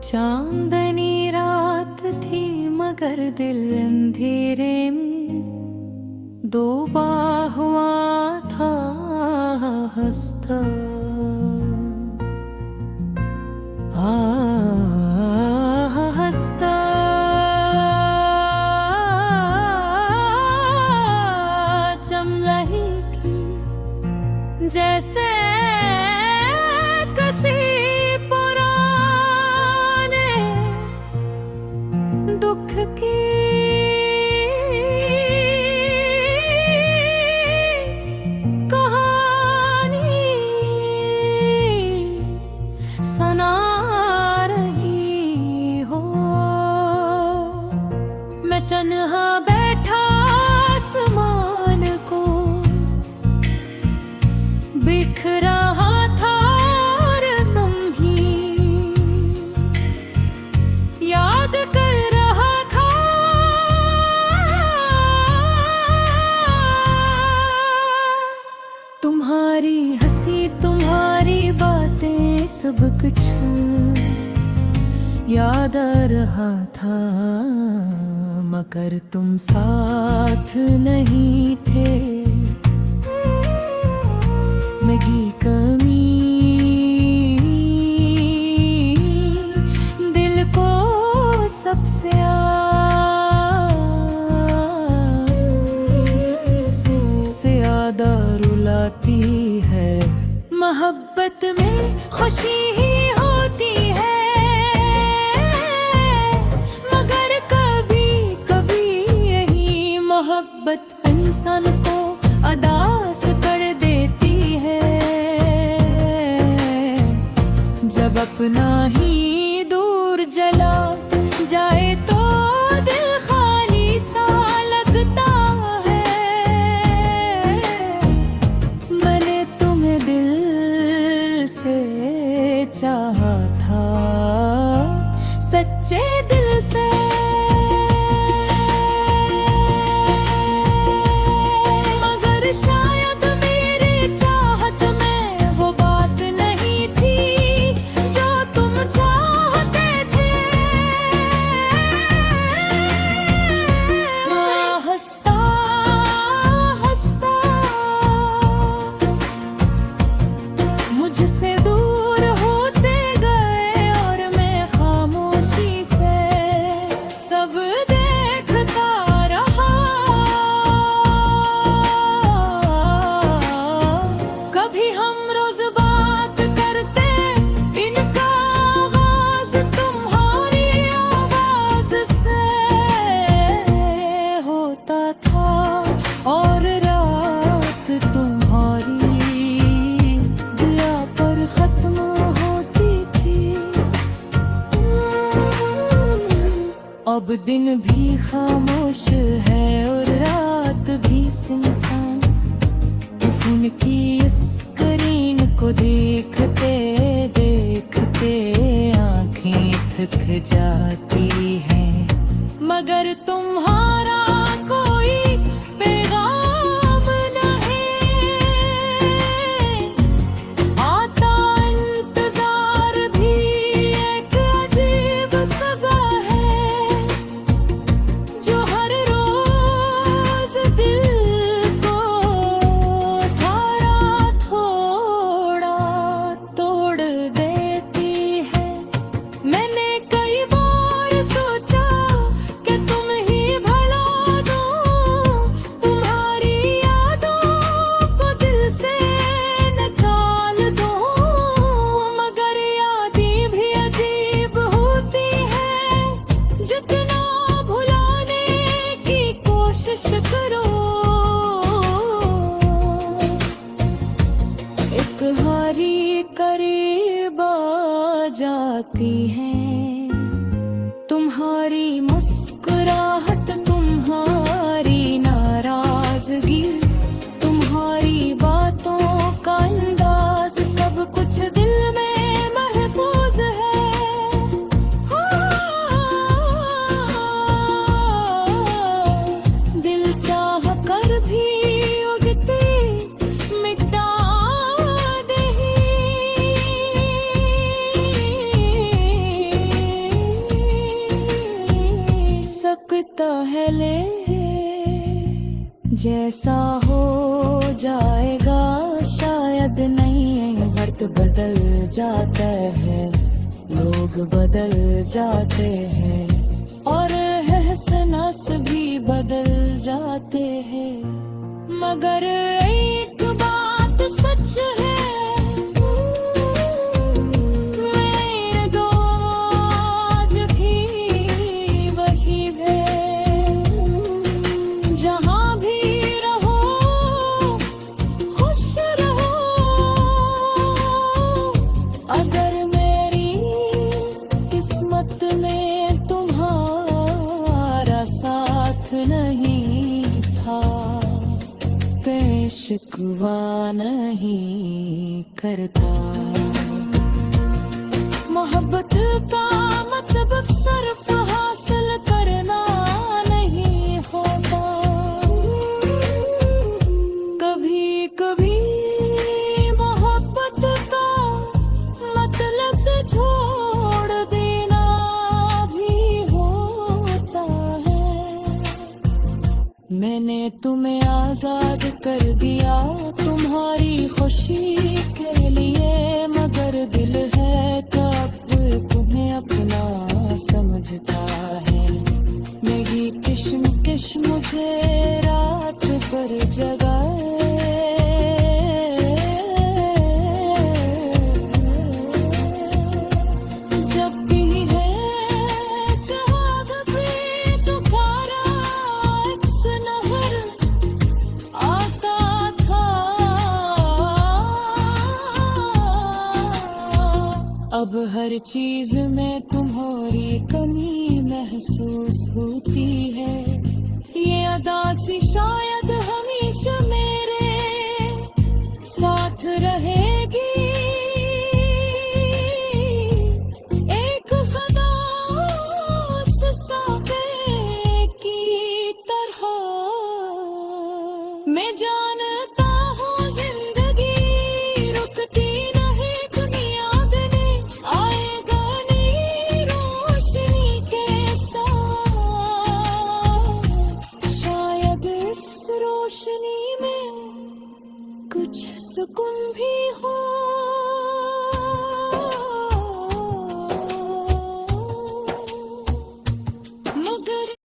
चांदनी रात थी मगर दिल अंधेरे में डूबा हुआ था हंसता। हंसता चम रही थी जैसे दुख की कहानी सुना रही हो। मैं तन्हा बैठा आसमान को बिखरा तुम्हारी हंसी तुम्हारी बातें सब कुछ याद आ रहा था मगर तुम साथ नहीं थे। मेरी कमी दिल को सबसे ज्यादा रुलाती है। मोहब्बत में खुशी ही होती है मगर कभी कभी यही मोहब्बत इंसान को अदास कर देती है। जब अपना ही दूर जला जाए तो दिल खाली सा लगता है। मैंने तुम्हें दिल से चाहा था सच्चे दिल से। मगर शायद मेरी चाहत में वो बात नहीं थी जो तुम चाहते थे। मैं हंसता हंसता मुझसे दूर होते गए और मैं खामोशी से सब देखता रहा। कभी हम रोज बात करते इनका आगाज तुम्हारी आवाज से होता था और रात तुम्हारी दिया पर खत्म होती थी। अब दिन भी खामोश है और रात भी सुनसान। फोन की स्क्रीन को देखते देखते आंखें थक जाती हैं मगर तुम्हारा कोई पैगाम नहीं आता। इंतजार भी एक अजीब सजा है जो हर रोज दिल को थोड़ा थोड़ा तोड़ देती है। मैंने कई बार सोचा कि तुम ही भला दो तुम्हारी यादों को दिल से निकाल दो मगर यादें भी अजीब होती है। जितना भुलाने की कोशिश करो एक हारी करीब आ जाती है। तुम्हारी मुस्कुराहट तुम्हारी नाराजगी तुम्हारी बातों का अंदाज सब कुछ दिल में महफूज है। दिल चाह कर भी उगती मिटा दही सकता है ले, जैसा हो जाएगा शायद नहीं। वक्त बदल जाता है, लोग बदल जाते हैं, और एहसास भी बदल जाते हैं। मगर एक बात सच है, मेरे दो आज भी वही है। जहाँ भी रहो खुश रहो, अगर मेरी किस्मत में तुम्हारा साथ नहीं था, शिकवा नहीं करता। मोहब्बत का मतलब सिर्फ हासिल करना नहीं होता। कभी कभी मोहब्बत का मतलब छोड़ देना भी होता है। मैंने तुम्हें आजाद कर दिया तुम्हारी खुशी के लिए, मगर दिल है कब तुम्हें अपना समझता है। मेरी किश्मकिश मुझे रात भर जगाए, जब भी है चाहत भी तुम्हारा अक्स नजर आता था। अब हर चीज में तुम्हारी कमी महसूस होती है। ये अदा सी शायद हमेशा मेरे साथ रहेगी, एक खदास साक़े की तरह। मैं जानता हूँ जिंदगी रुकती नहीं, दुनिया देने आएगा नई रोशनी के साथ। शायद इस रोशनी में कुछ सुकून भी हो।